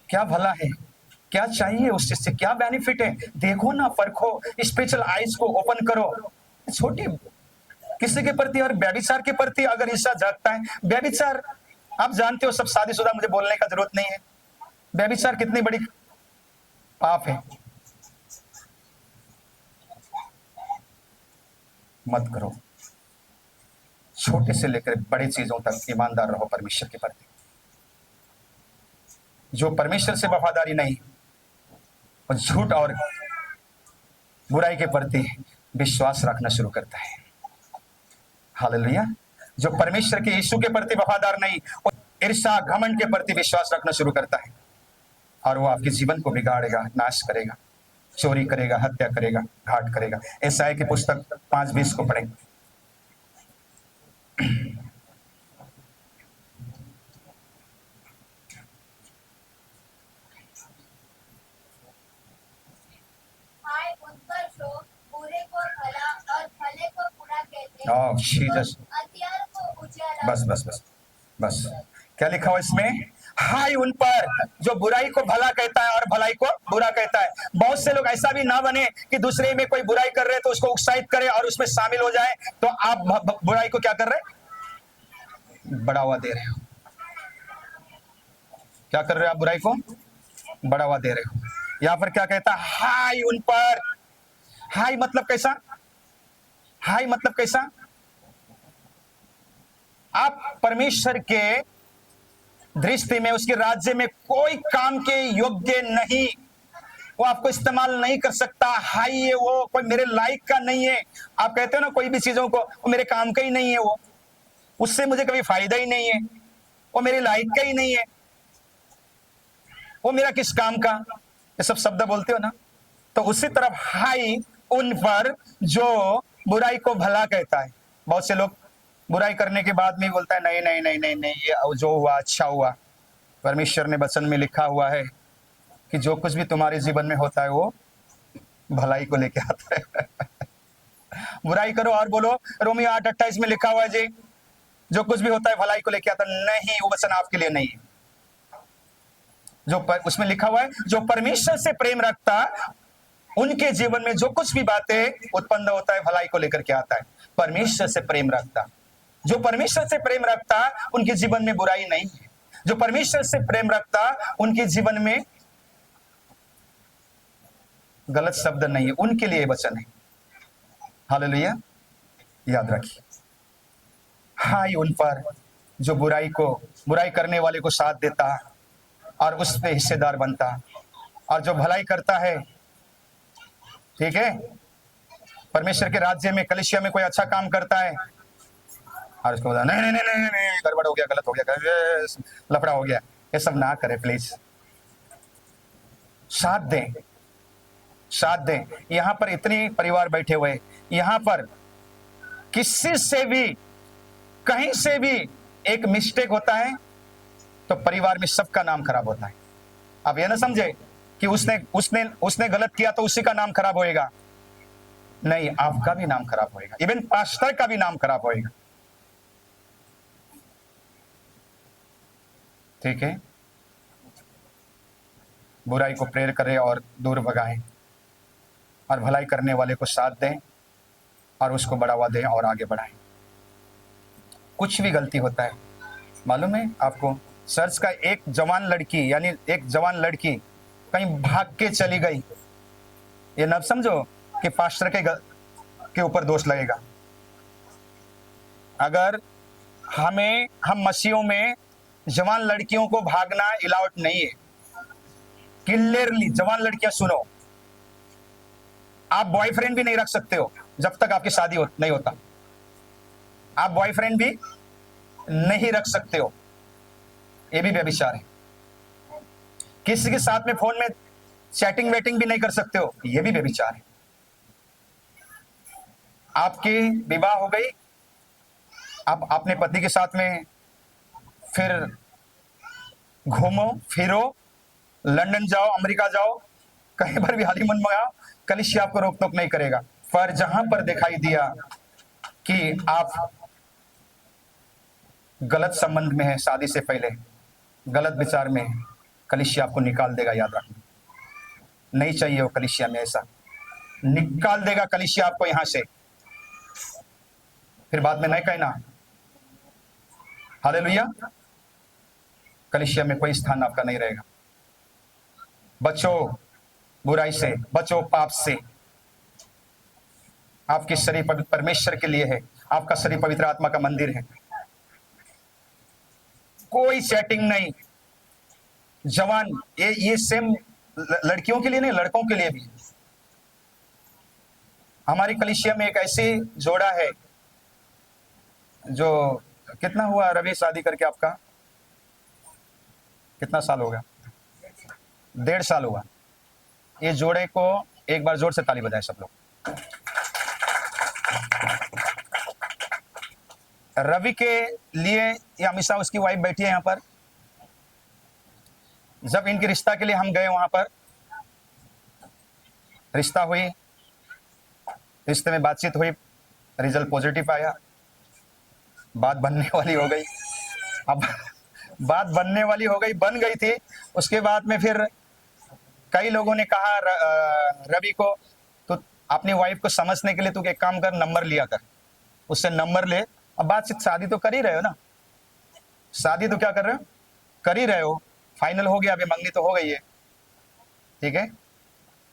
क्या भला है? क्या चाहिए उस चीज से? क्या बेनिफिट है? देखो ना, परखो, स्पिरिचुअल आइज को ओपन करो। छोटी किसी के प्रति और व्यभिचार के प्रति अगर ईर्ष्या जागता है, व्यभिचार आप जानते हो, सब शादीशुदा, मुझे बोलने का जरूरत नहीं है। व्यभिचार कितनी बड़ी पाप है। मत करो। छोटे से लेकर बड़े चीजों तक ईमानदार रहो परमेश्वर के प्रति। जो परमेश्वर से वफादारी नहीं और झूठ और बुराई के प्रति विश्वास रखना शुरू करता है। हालेलुया। जो परमेश्वर के यीशु के प्रति वफादार नहीं, वो ईर्ष्या घमंड के प्रति विश्वास रखना शुरू करता है और वो आपके जीवन को बिगाड़ेगा, नाश करेगा, चोरी करेगा, हत्या करेगा, घाट करेगा। यशायाह की पुस्तक 5:20 को पढ़ें। हाय उन पर जो बुरे को भला और भले को बुरा कहते ओह, हैं, जीसस। अंधियार को उजाला। बस बस बस बस, क्या लिखा हुआ इसमें? हाय उन पर जो बुराई को भला कहता है और भलाई को बुरा कहता है। बहुत से लोग ऐसा भी ना बने कि दूसरे में कोई बुराई कर रहे तो उसको उत्साहित करे और उसमें शामिल हो जाए, तो आप बुराई को क्या कर रहे, बढ़ावा दे रहे हो। क्या कर रहे हो आप? बुराई को बढ़ावा दे रहे हो। यहां पर क्या कहता है? हाय उन पर। हाय मतलब कैसा? हाय मतलब कैसा? आप परमेश्वर के दृष्टि में, उसके राज्य में कोई काम के योग्य नहीं, वो आपको इस्तेमाल नहीं कर सकता। हाई है वो, कोई मेरे लायक का नहीं है। आप कहते हो ना कोई भी चीजों को, वो मेरे काम का ही नहीं है, वो उससे मुझे कभी फायदा ही नहीं है, वो मेरे लायक का ही नहीं है, वो मेरा किस काम का, ये सब शब्द बोलते हो ना। तो उसी तरफ हाई उन पर जो बुराई को भला कहता है। बहुत से लोग बुराई करने के बाद में बोलता है नहीं नहीं नहीं नहीं नहीं, ये जो हुआ अच्छा हुआ। परमेश्वर ने वचन में लिखा हुआ है कि जो कुछ भी तुम्हारे जीवन में होता है वो भलाई को लेके आता है। बुराई करो और बोलो, रोमियो 8:28 में लिखा हुआ है जी, जो कुछ भी होता है भलाई को लेके आता नहीं, वो वचन आपके लिए नहीं है। उसमें लिखा हुआ है जो परमेश्वर से प्रेम रखता, उनके जीवन में जो कुछ भी बातें उत्पन्न होता है भलाई को लेकर के आता है। परमेश्वर से प्रेम रखता, जो परमेश्वर से प्रेम रखता, उनके जीवन में बुराई नहीं है। जो परमेश्वर से प्रेम रखता, उनके जीवन में गलत शब्द नहीं है, उनके लिए वचन है। हालेलुया, याद रखिए। हाय उन पर जो बुराई करने वाले को साथ देता और उस पे हिस्सेदार बनता, और जो भलाई करता है, ठीक है, परमेश्वर के राज्य में कलीसिया में कोई अच्छा काम करता है और उसको बोला नहीं नहीं नहीं नहीं नहीं, गड़बड़ हो गया, गलत हो गया, लफड़ा हो गया, ये सब ना करे प्लीज। साथ दें, साथ दें। यहां पर इतने परिवार बैठे हुए, यहां पर किसी से भी कहीं से भी एक मिस्टेक होता है तो परिवार में सबका नाम खराब होता है। आप ये ना समझे कि उसने गलत किया तो उसी का नाम खराब होएगा, नहीं, आपका भी नाम खराब होएगा, इवन पास्टर का भी नाम खराब होएगा। ठीक है, बुराई को प्रेर करें और दूर भगाएं, और भलाई करने वाले को साथ दें और उसको बढ़ावा दें और आगे बढ़ाएं। कुछ भी गलती होता है, मालूम है आपको, चर्च का एक जवान लड़की, यानी एक जवान लड़की कहीं भाग के चली गई, ये न समझो कि पास्टर के ऊपर दोष लगेगा। अगर हम मसीहों में जवान लड़कियों को भागना अलाउड नहीं है। क्लियरली, जवान लड़कियां सुनो, आप बॉयफ्रेंड भी नहीं रख सकते हो जब तक आपकी शादी नहीं होता। आप बॉयफ्रेंड भी नहीं रख सकते हो, ये भी व्यभिचार है। किसी के साथ में फोन में चैटिंग वेटिंग भी नहीं कर सकते हो, ये भी व्यभिचार है। आपकी विवाह हो गई, आप अपने पति के साथ में फिर घूमो फिरो, लंदन जाओ, अमेरिका जाओ, कहीं पर भी हनीमून मंगाओ, कलीसिया आपको रोक टोक नहीं करेगा। पर जहां पर दिखाई दिया कि आप गलत संबंध में है, शादी से पहले गलत विचार में, कलीसिया आपको निकाल देगा। याद रखना, नहीं चाहिए वो कलीसिया में, ऐसा निकाल देगा कलीसिया आपको यहां से। फिर बाद में नहीं कहना। हालेलुया, कलीसिया में कोई स्थान आपका नहीं रहेगा। बचो बुराई से, बचो पाप से। आपके शरीर परमेश्वर के लिए है, आपका शरीर पवित्र आत्मा का मंदिर है। कोई चैटिंग नहीं। जवान, ये सेम लड़कियों के लिए नहीं, लड़कों के लिए भी। हमारी कलीसिया में एक ऐसी जोड़ा है, जो कितना हुआ रवि शादी करके आपका? कितना साल हो गया? 1.5 साल हुआ। ये जोड़े को एक बार जोर से ताली बजाएं सब लोग। रवि के लिए ये हमेशा उसकी वाइफ बैठी है यहाँ पर। जब इनके रिश्ता के लिए हम गए वहां पर, रिश्ता हुई, रिश्ते में बातचीत हुई, रिजल्ट पॉजिटिव आया, बात बनने वाली हो गई। अब बात बनने वाली हो गई, बन गई थी। उसके बाद में फिर कई लोगों ने कहा रवि को, तो अपनी वाइफ को समझने के लिए तू एक काम कर, नंबर लिया कर, उससे नंबर ले। अब बातचीत, शादी तो कर ही रहे हो ना, शादी तो क्या कर रहे हो, कर ही रहे हो, फाइनल हो गया, अभी मंगनी तो हो गई है, ठीक है।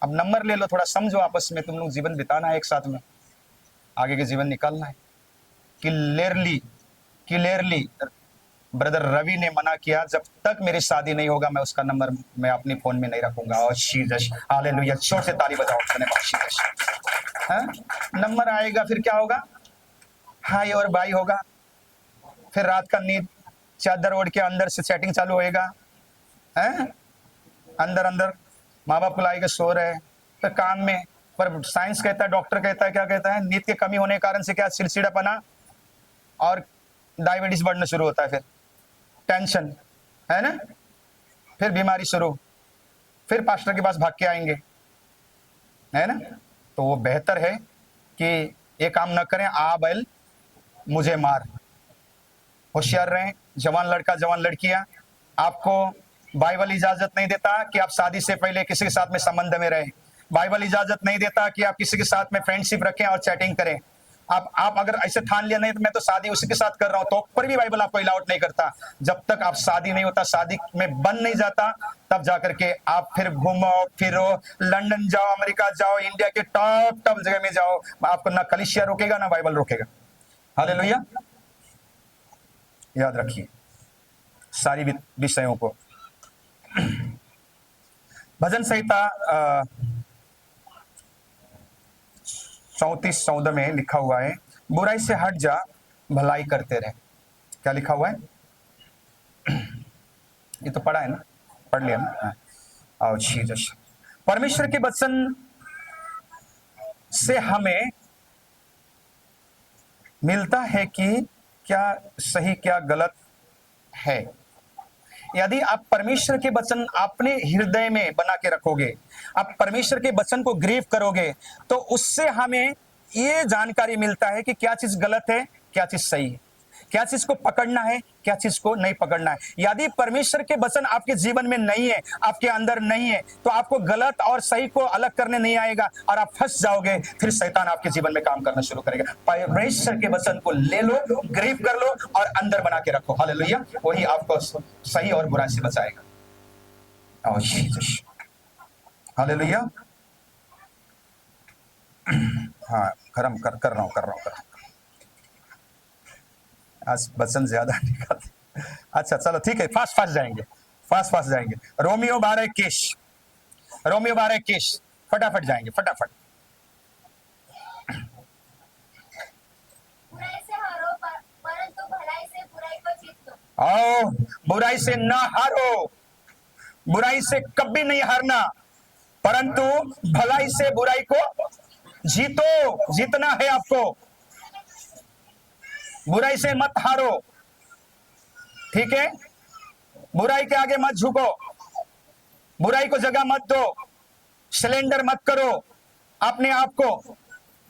अब नंबर ले लो, थोड़ा समझो आपस में, तुम लोग जीवन बिताना है एक साथ में, आगे के जीवन निकालना है। क्लियरली ब्रदर रवि ने मना किया, जब तक मेरी शादी नहीं होगा मैं उसका नंबर मैं अपने फोन में नहीं रखूंगा। और शीजश हालेलुया, जोर से ताली बजाओ, धन्यवाद शीजश। हाँ, नंबर आएगा फिर क्या होगा, हाई और बाई होगा, फिर रात का नींद चादर ओढ़ के अंदर से चैटिंग चालू होएगा, हैं अंदर अंदर माँ बाप को लाएगा, सो रहे फिर काम में। पर साइंस कहता है, डॉक्टर कहता है, क्या कहता है, नींद की कमी होने के कारण से क्या, चिड़चिड़ापना और डायबिटीज बढ़ना शुरू होता है, फिर टेंशन, है ना, फिर बीमारी शुरू, फिर पास्टर के पास भाग के आएंगे, है ना। तो वो बेहतर है कि ये काम न करें, आ बैल मुझे मार। होशियार रहें, जवान लड़का जवान लड़कियां। आपको बाइबल इजाजत नहीं देता कि आप शादी से पहले किसी के साथ में संबंध में रहें। बाइबल इजाजत नहीं देता कि आप किसी के साथ में फ्रेंडशिप रखें और चैटिंग करें। आप अगर ऐसे ठान लिया, नहीं तो मैं तो शादी उसी के साथ कर रहा हूं, तो पर भी बाइबल आपको अलाउड नहीं करता। जब तक आप शादी नहीं होता, शादी में बन नहीं जाता, तब जाकर के आप फिर घूमो फिरो, लंदन जाओ, अमेरिका जाओ, इंडिया के टॉप टॉप जगह में जाओ, आपको ना कलीसिया रोकेगा ना बाइबल रोकेगा। हालेलुया, याद रखिए सारी विषयों को। भजन संहिता 34:14 में लिखा हुआ है, बुराई से हट जा, भलाई करते रहे। क्या लिखा हुआ है? ये तो पढ़ा है ना, पढ़ लिया ना। आओ जीसस, परमेश्वर के वचन से हमें मिलता है कि क्या सही क्या गलत है। यदि आप परमेश्वर के वचन अपने हृदय में बना के रखोगे, आप परमेश्वर के वचन को ग्रीव करोगे, तो उससे हमें ये जानकारी मिलता है कि क्या चीज गलत है, क्या चीज सही है, क्या चीज को पकड़ना है, क्या चीज को नहीं पकड़ना है। यदि परमेश्वर के वचन आपके जीवन में नहीं है, आपके अंदर नहीं है, तो आपको गलत और सही को अलग करने नहीं आएगा और आप फंस जाओगे। फिर शैतान आपके जीवन में काम करना शुरू करेगा। परमेश्वर के वचन को ले लो, ग्रीव कर लो और अंदर बना के रखो। हालेलुया, वही आपको सही और बुराई से बचाएगा। हालेलुया। हाँ, कर रहा हूँ। आज वचन ज्यादा निकालते। अच्छा चलो ठीक है, फास्ट जाएंगे। रोमियो 12:21, फटाफट जाएंगे, फटाफट। बुराई से हारो परंतु भलाई से बुराई को जीत लो। आओ, बुराई से ना हारो, बुराई से कभी नहीं हारना, परंतु भलाई से बुराई को जीतो। जीतना है आपको, बुराई से मत हारो, ठीक है। बुराई के आगे मत झुको, बुराई को जगह मत दो, सिलेंडर मत करो अपने आप को,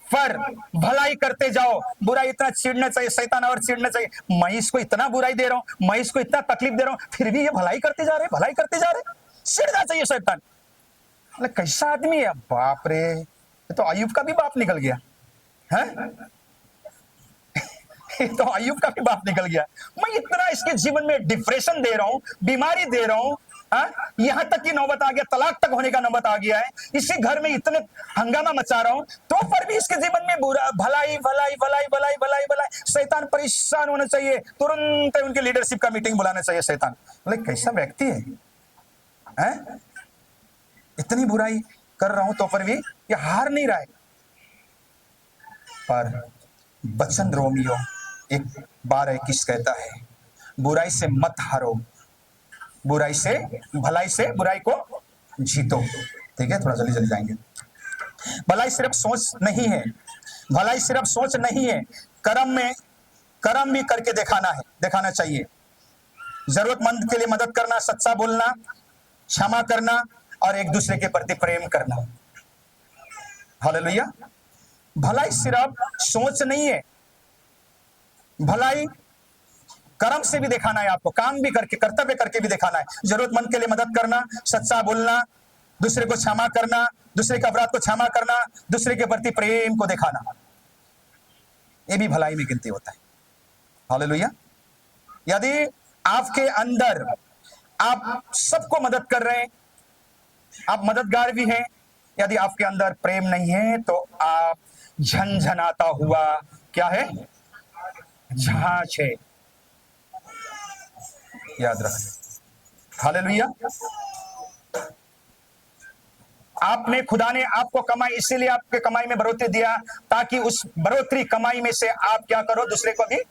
पर भलाई करते जाओ। बुराई इतना चिढ़ना चाहिए, शैतान और चिढ़ना चाहिए, मैं इसको इतना बुराई दे रहा हूं, मैं इसको इतना तकलीफ दे रहा हूं, फिर भी ये भलाई करते जा रहे, चिढ़ना चाहिए शैतान। कैसा आदमी है, बाप रे, ये तो अय्यूब का भी बाप निकल गया है। तो अय्यूब का भी बाप निकल गया। मैं इतना इसके जीवन में डिप्रेशन दे रहा हूं, बीमारी दे रहा हूं, यहां तक की नौबत आ गया, तलाक तक होने का नौबत आ गया है, इसी घर में इतने हंगामा मचा रहा हूं, तो पर भी इसके जीवन में बुरा भलाई। शैतान परेशान होना चाहिए, तुरंत उनके लीडरशिप का मीटिंग बुलाना चाहिए। शैतान बोले कैसा व्यक्ति है? इतनी बुराई कर रहा हूं तो पर भी ये हार नहीं रहा है। पर वचन रोमियो एक 12:21 कहता है, बुराई से मत हारो, बुराई से भलाई से बुराई को जीतो। ठीक है, थोड़ा जल्दी जल्दी जाएंगे। भलाई सिर्फ सोच नहीं है, भलाई सिर्फ सोच नहीं है, कर्म भी करके दिखाना चाहिए। जरूरतमंद के लिए मदद करना, सच्चा बोलना, क्षमा करना और एक दूसरे के प्रति प्रेम करना। हालेलुया। भलाई सिर्फ सोच नहीं है, भलाई कर्म से भी दिखाना है आपको, काम भी करके, कर्तव्य करके भी दिखाना है। जरूरतमंद के लिए मदद करना, सच्चा बोलना, दूसरे को क्षमा करना, दूसरे के अपराध को क्षमा करना, दूसरे के प्रति प्रेम को दिखाना, ये भी भलाई में गिनती होता है। हालेलुया। यदि आपके अंदर आप सबको मदद कर रहे हैं, आप मददगार भी हैं, यदि आपके अंदर प्रेम नहीं है तो आप झनझनाता हुआ क्या है, जहाज है। याद रखें। हालेलुया। आपने, खुदा ने आपको कमाई, इसीलिए आपके कमाई में बढ़ोतरी दिया, ताकि उस बढ़ोतरी कमाई में से आप क्या करो, दूसरे को भी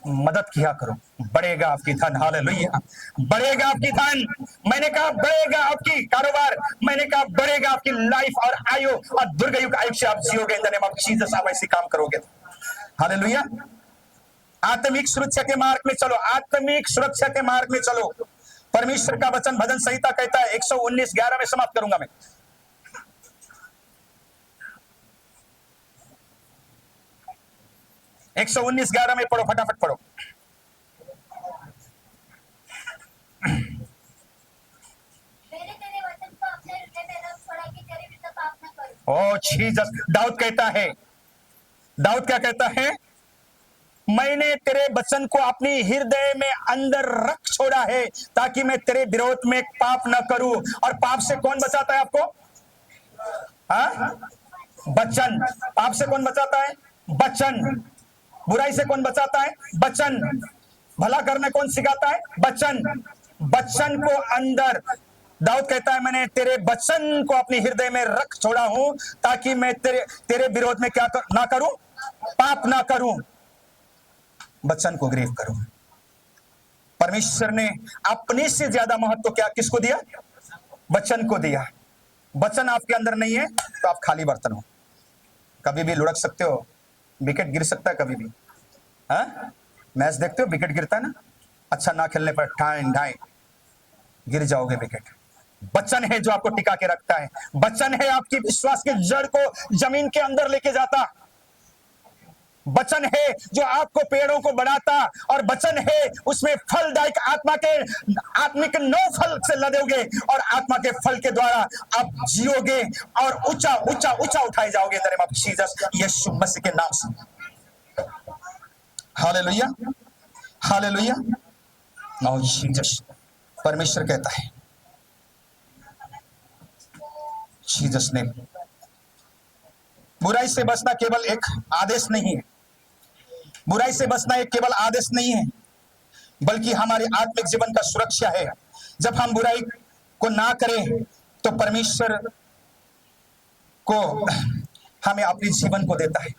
मदद किया करो। बढ़ेगा आपकी धन। हालेलुया। बढ़ेगा आपकी धन, मैंने कहा बढ़ेगा आपकी कारोबार, मैंने कहा बढ़ेगा आपकी लाइफ और आयु, और दुर्गयुग आयु से आप जियोगे। In the name of Jesus आप ऐसे काम करोगे। हालेलुया। आत्मिक सुरक्षा के मार्ग में चलो, आत्मिक सुरक्षा के मार्ग में चलो। परमेश्वर का वचन भजन संहिता कहता है, 119:11 में समाप्त करूंगा मैं। एक 119:11 में पढ़ो, फटाफट पढ़ो। मैंने तेरे वचन को अपने हृदय में रख छोड़ा कि तेरे विरुद्ध पाप न करूं। ओ जीसस। दाऊद कहता है, दाऊद क्या कहता है, मैंने तेरे वचन को अपनी हृदय में अंदर रख छोड़ा है, ताकि मैं तेरे विरोध में पाप न करूं। और पाप से कौन बचाता है आपको? वचन। पाप से कौन बचाता है? वचन। बुराई से कौन बचाता है? वचन। भला करना कौन सिखाता है? वचन। वचन को अंदर, दाऊद कहता है, मैंने तेरे वचन को अपने हृदय में रख छोड़ा हूं, ताकि मैं तेरे विरोध में क्या ना करूं, पाप ना करूं, वचन को ग्रीव करूं। परमेश्वर ने अपने से ज्यादा महत्व क्या किसको दिया? वचन को दिया। वचन आपके अंदर नहीं है तो आप खाली बर्तन हो, कभी भी लुढ़क सकते हो, विकेट गिर सकता है कभी भी। मैच देखते हो, विकेट गिरता है ना, अच्छा ना खेलने पर ठाई ढाई गिर जाओगे विकेट। वचन है जो आपको टिका के रखता है, वचन है आपकी विश्वास के जड़ को जमीन के अंदर लेके जाता, वचन है जो आपको पेड़ों को बढ़ाता, और वचन है उसमें फलदायक आत्मिक 9 फल से लदोगे, और आत्मा के फल के द्वारा आप जियोगे और ऊंचा ऊंचा ऊंचा उठाए जाओगे। In the name of Jesus, यीशु मसीह के नाम से। हालेलुया। हालेलुया। नाउ जीसस, परमेश्वर कहता है, जीसस ने, बुराई से बचना केवल एक आदेश नहीं है, बुराई से बचना एक केवल आदेश नहीं है, बल्कि हमारे आत्मिक जीवन का सुरक्षा है। जब हम बुराई को ना करें तो परमेश्वर को हमें अपने जीवन को देता है।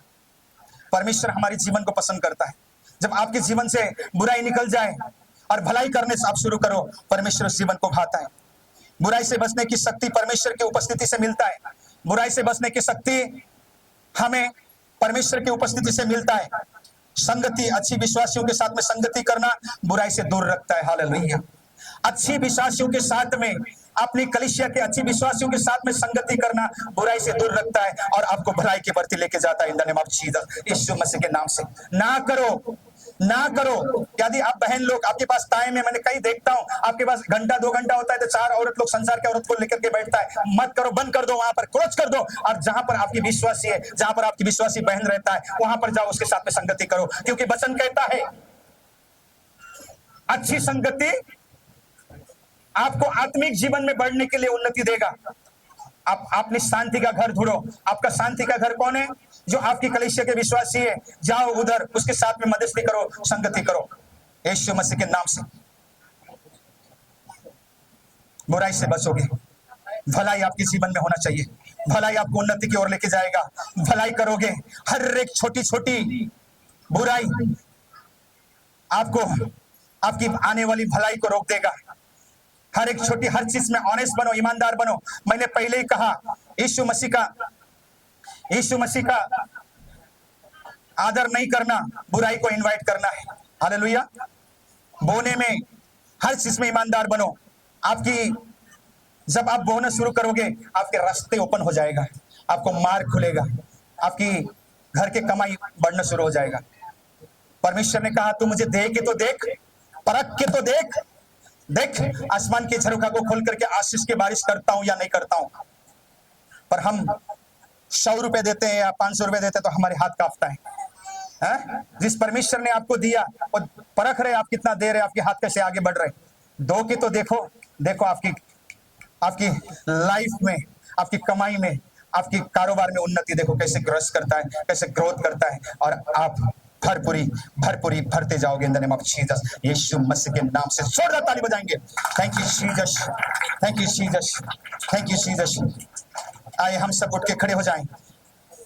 परमेश्वर हमारे जीवन को पसंद करता है। जब आपके जीवन से बुराई निकल जाए और भलाई करने से आप शुरू करो, परमेश्वर उस जीवन को भाता है। बुराई से बचने की शक्ति परमेश्वर की उपस्थिति से मिलता है। बुराई से बचने की शक्ति हमें परमेश्वर की उपस्थिति से मिलता है। संगति, अच्छी विश्वासियों के साथ में संगति करना बुराई से दूर रखता है। हालेलुया। अच्छी विश्वासियों के साथ में, अपनी कलीसिया के अच्छी विश्वासियों के साथ में संगति करना बुराई से दूर रखता है और आपको भलाई की प्रति लेके जाता है। In the name of Jesus, यीशु मसीह के नाम से। ना करो, ना करो। यदि आप बहन लोग, आपके पास टाइम है, मैंने कहीं देखता हूं आपके पास घंटा 2 घंटा होता है तो 4 औरत लोग संसार के औरत को लेकर के बैठता है। मत करो, बंद कर दो, वहां पर क्लोज कर दो, और जहां पर आपकी विश्वासी है, जहां पर आपकी विश्वासी बहन रहता है, वहां पर जाओ, उसके साथ में संगति करो, क्योंकि वचन कहता है अच्छी संगति आपको आत्मिक जीवन में बढ़ने के लिए उन्नति देगा। आप अपनी शांति का घर ढूंढो। आपका शांति का घर कौन है? जो आपकी कलीसिया के विश्वासी है। जाओ उधर, उसके साथ में मध्यस्थी करो, संगति करो, यीशु मसीह के नाम से। बुराई से बचोगे। भलाई आपके जीवन में होना चाहिए। भलाई आपको उन्नति की ओर लेके जाएगा। भलाई करोगे, हर एक छोटी छोटी बुराई आपको आपकी आने वाली भलाई को रोक देगा। हर एक छोटी हर चीज में ऑनेस्ट बनो, ईमानदार बनो। मैंने पहले ही कहा, यीशु मसीह का आदर नहीं करना, बुराई को इनवाइट करना है। हालेलुया। बोने में हर चीज में ईमानदार बनो। आपकी जब आप बोना शुरू करोगे, आपके रास्ते ओपन हो जाएगा, आपको मार्ग खुलेगा, आपकी घर के कमाई बढ़ना शुरू हो जाएगा। परमेश्वर ने कहा, तू मुझे दे के तो देख, परख के तो देख, देख आसमान के झरोखा को खोल करके आशीष की बारिश करता हूं या नहीं करता हूं। पर हम 100 रुपए देते हैं या 500 रुपए देते हैं तो हमारे हाथ कांपता है। जिस परमेश्वर ने आपको दिया वो परख रहे, आप कितना दे रहे, आपके हाथ कैसे आगे बढ़ रहे। दो के तो देखो, देखो आपकी लाइफ में, आपकी कमाई में, आपकी कारोबार में उन्नति देखो कैसे ग्रोथ करता है, कैसे ग्रोथ करता है, और आप भरपूरी भरते जाओगे in the name of Jesus. यीशु मसीह के नाम से जोरदार ताली बजाएंगे। Thank you Jesus, thank you Jesus, thank you Jesus. आइए हम सब उठ के खड़े हो जाएं।